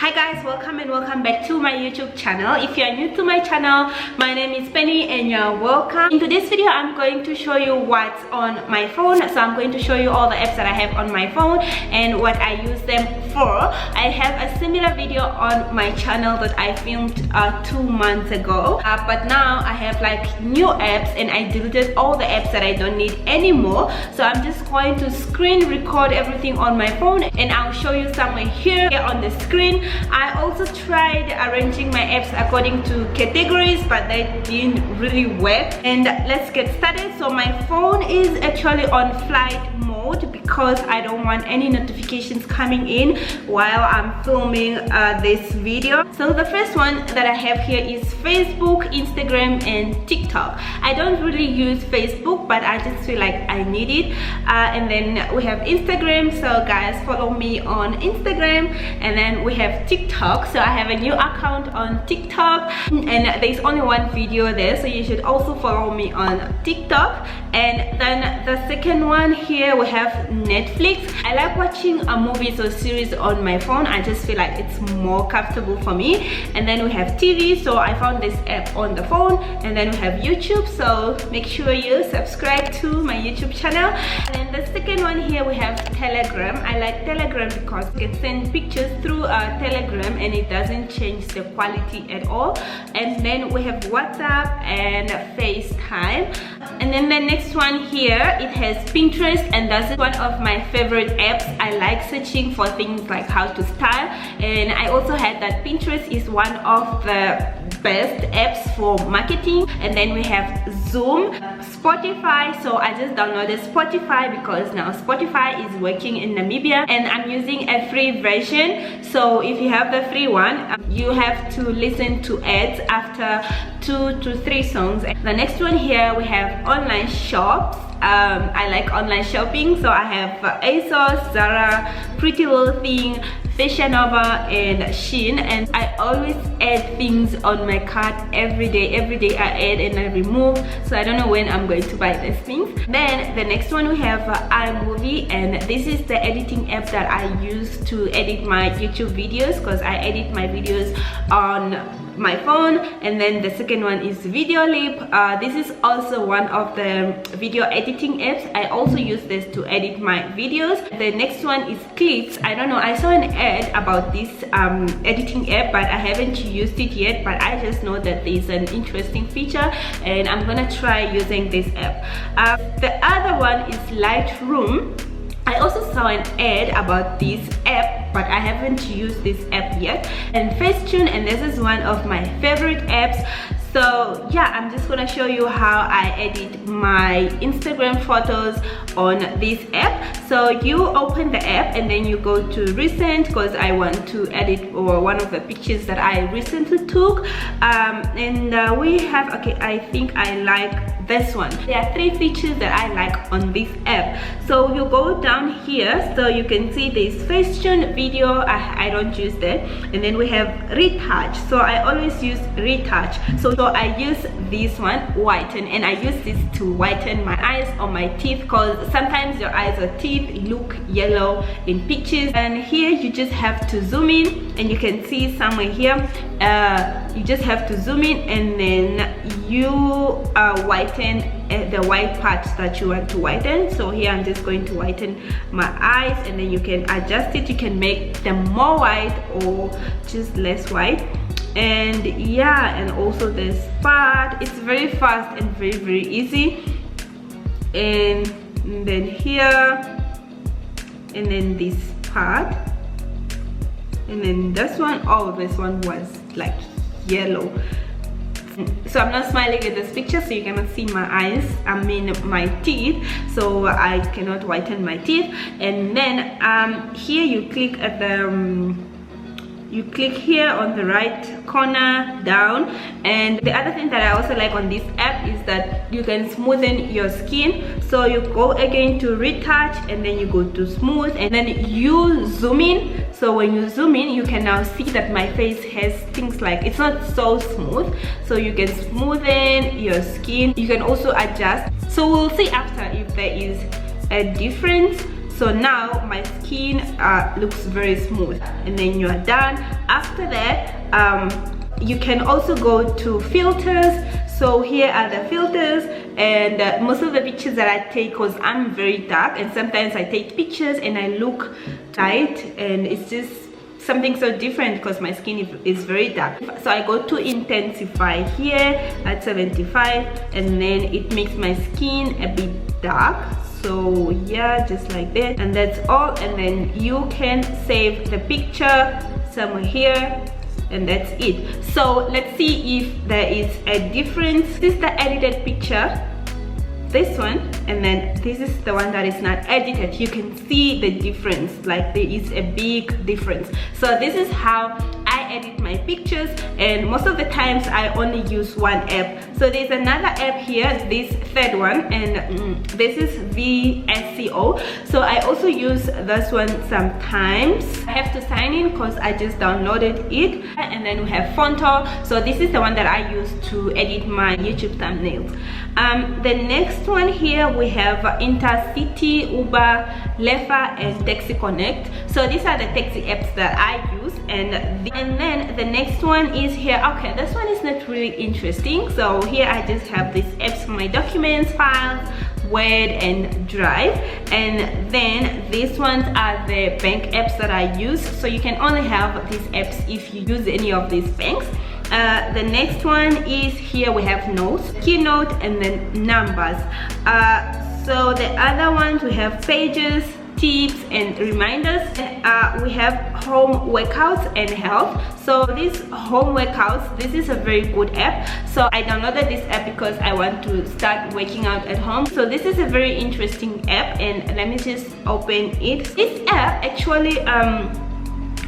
Hi guys, welcome and welcome back to my YouTube channel. If you are new to my channel, my name is Penny and you're welcome. In today's video, I'm going to show you what's on my phone. So I'm going to show you all the apps that I have on my phone and what I use them for. I have a similar video on my channel that I filmed 2 months ago, but now I have like new apps and I deleted all the apps that I don't need anymore. So I'm just going to screen record everything on my phone and I'll show you somewhere here on the screen. I also tried arranging my apps according to categories, but that didn't really work. And let's get started. So my phone is actually on flight mode because I don't want any notifications coming in while I'm filming this video. So the first one that I have here is Facebook, Instagram and TikTok. I don't really use Facebook, but I just feel like I need it. And then we have Instagram, so guys follow me on Instagram. And then we have TikTok, so I have a new account on TikTok and there's only one video there, so you should also follow me on TikTok. And then the second one here we have Netflix. I like watching movies or series on my phone. I just feel like it's more comfortable for me. And then we have TV, so I found this app on the phone. And then we have YouTube, so make sure you subscribe to my YouTube channel. And then the second one here we have Telegram. I like Telegram because you can send pictures through Telegram and it doesn't change the quality at all. And then we have WhatsApp and FaceTime. And then the next one here, it has Pinterest, and that's one of my favorite apps. I like searching for things like how to style, and I also had that Pinterest is one of the best apps for marketing. And then we have Zoom, Spotify. So I just downloaded Spotify because now Spotify is working in Namibia and I'm using a free version. So if you have the free one, you have to listen to ads after 2 to 3 songs. The next one here we have online shops. I like online shopping, so I have ASOS, Zara, Pretty Little Thing, Fashion Nova and Shein, and I always add things on my cart every day I add and I remove, so I don't know when I'm going to buy these things. Then the next one we have iMovie, and this is the editing app that I use to edit my YouTube videos because I edit my videos on my phone. And then the second one is Videolip. This is also one of the video editing apps. I also use this to edit my videos. The next one is Clips. I don't know, I saw an ad about this editing app, but I haven't used it yet, but I just know that there's an interesting feature and I'm gonna try using this app. The other one is Lightroom. I also saw an ad about this app, but I haven't used this app yet. And Facetune, and this is one of my favorite apps. So yeah, I'm just gonna show you how I edit my Instagram photos on this app. So you open the app and then you go to recent because I want to edit one of the pictures that I recently took. And we have, okay, I think I like this one. There are 3 features that I like on this app. So you go down here, so you can see this Facetune video. I don't use that. And then we have retouch, so I always use retouch. So I use this one, whiten, and I use this to whiten my eyes or my teeth because sometimes your eyes or teeth look yellow in pictures. And here you just have to zoom in and you can see somewhere here, you just have to zoom in and then you whiten the white parts that you want to whiten. So here I'm just going to whiten my eyes, and then you can adjust it. You can make them more white or just less white. And yeah, and also this part, it's very fast and very easy. And then here, and then this part, and then this one. Oh, this one was like yellow. So I'm not smiling in this picture, so you cannot see my eyes, I mean my teeth, so I cannot whiten my teeth. And then here you click at the you click here on the right corner down. And the other thing that I also like on this app is that you can smoothen your skin. So you go again to retouch and then you go to smooth and then you zoom in. So when you zoom in, you can now see that my face has things like, it's not so smooth, so you can smoothen your skin. You can also adjust, so we'll see after if there is a difference. So now my skin looks very smooth, and then you are done. After that, you can also go to filters. So here are the filters, and most of the pictures that I take, because I'm very dark, and sometimes I take pictures and I look light, and it's just something so different because my skin is very dark. So I go to intensify here at 75, and then it makes my skin a bit dark. So yeah, just like that, and that's all. And then you can save the picture somewhere here, and that's it. So let's see if there is a difference. This is the edited picture, this one, and then this is the one that is not edited. You can see the difference, like there is a big difference. So this is how I edit my pictures, and most of the times I only use one app. So there's another app here, this third one, and this is VSCO. So I also use this one sometimes. I have to sign in because I just downloaded it. And then we have Fonto. So this is the one that I use to edit my YouTube thumbnails. The next one here we have Intercity, Uber, Lefa, and Taxi Connect. So these are the taxi apps that I use. And then the next one is here. Okay, this one is not really interesting. So here I just have these apps for my documents, files, Word, and Drive. And then these ones are the bank apps that I use. So you can only have these apps if you use any of these banks. The next one is here we have notes, keynote, and then numbers. So the other ones we have pages, tips, and reminders. And we have home workouts and health. So these home workouts, this is a very good app. So I downloaded this app because I want to start working out at home. So this is a very interesting app, and let me just open it. This app actually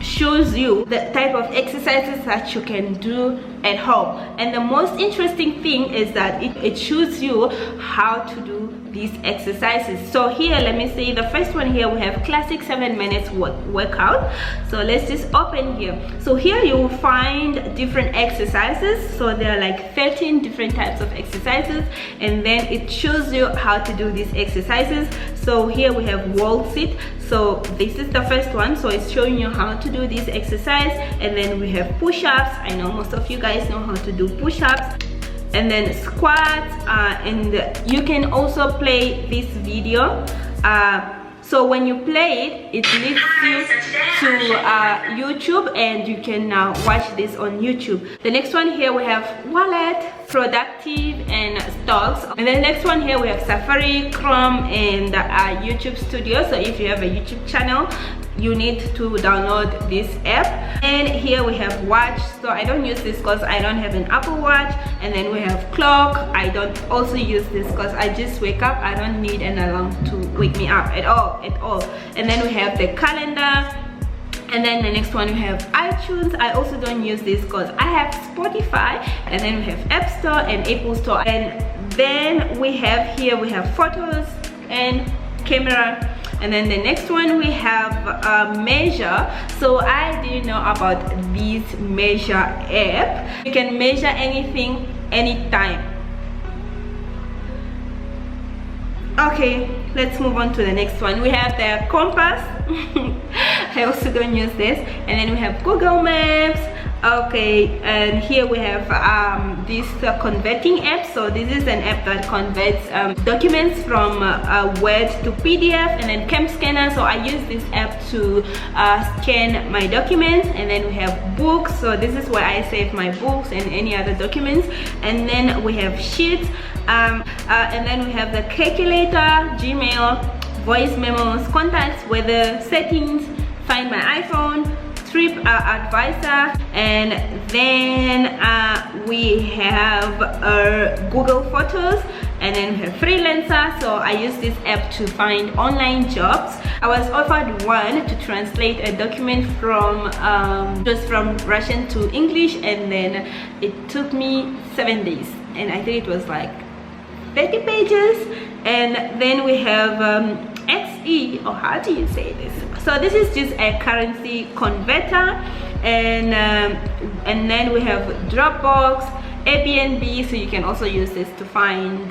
shows you the type of exercises that you can do at home, and the most interesting thing is that it shows you how to do these exercises. So here, let me see, the first one here we have classic 7 minutes workout. So let's just open here. So here you will find different exercises. So there are like 13 different types of exercises, and then it shows you how to do these exercises. So here we have wall sit. So this is the first one, so it's showing you how to do this exercise. And then we have push-ups. I know most of you guys know how to do push-ups. And then squats, and you can also play this video. So when you play it, it leads you to YouTube, and you can now watch this on YouTube. The next one here we have wallet, productive, and stocks. And then the next one here we have Safari, Chrome, and YouTube Studio. So if you have a YouTube channel, you need to download this app. And here we have watch. So I don't use this because I don't have an Apple Watch. And then we have clock. I don't also use this because I just wake up. I don't need an alarm to wake me up at all. And then we have the calendar. And then the next one we have iTunes. I also don't use this because I have Spotify. And then we have App Store and Apple Store. And then we have here we have photos and camera. And then the next one we have measure. So I didn't know about this measure app. You can measure anything anytime. Okay, let's move on to the next one. We have the compass. I also don't use this. And then we have Google Maps. Okay, and here we have this converting app. So this is an app that converts documents from Word to PDF, and then Cam Scanner. So I use this app to scan my documents. And then we have books. So this is where I save my books and any other documents. And then we have sheets. And then we have the calculator, Gmail, voice memos, contacts, weather, settings, find my iPhone, trip advisor, and then we have Google Photos, and then we have freelancer. So I use this app to find online jobs. I was offered one to translate a document from just from Russian to English, and then it took me 7 days, and I think it was like 30 pages. And then we have XE, or how do you say this? So this is just a currency converter. And then we have Dropbox, Airbnb, so you can also use this to find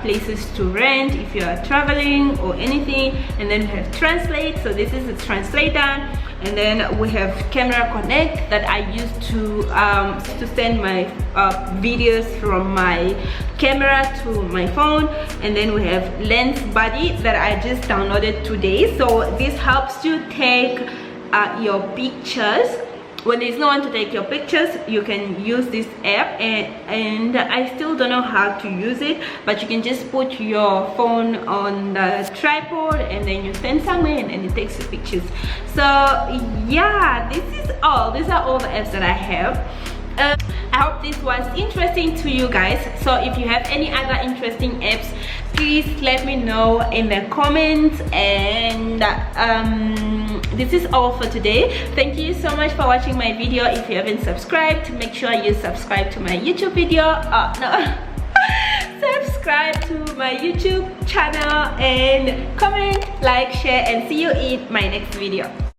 places to rent if you are traveling or anything. And then we have translate, so this is a translator. And then we have camera connect that I use to send my videos from my camera to my phone. And then we have lens buddy that I just downloaded today, so this helps you take your pictures when there's no one to take your pictures. You can use this app, and I still don't know how to use it, but you can just put your phone on the tripod and then you stand somewhere and then it takes your pictures. So yeah, these are all the apps that I have. I hope this was interesting to you guys. So if you have any other interesting apps, please let me know in the comments. And this is all for today. Thank you so much for watching my video. If you haven't subscribed, make sure you subscribe to my YouTube video. Subscribe to my YouTube channel and comment, like, share, and see you in my next video.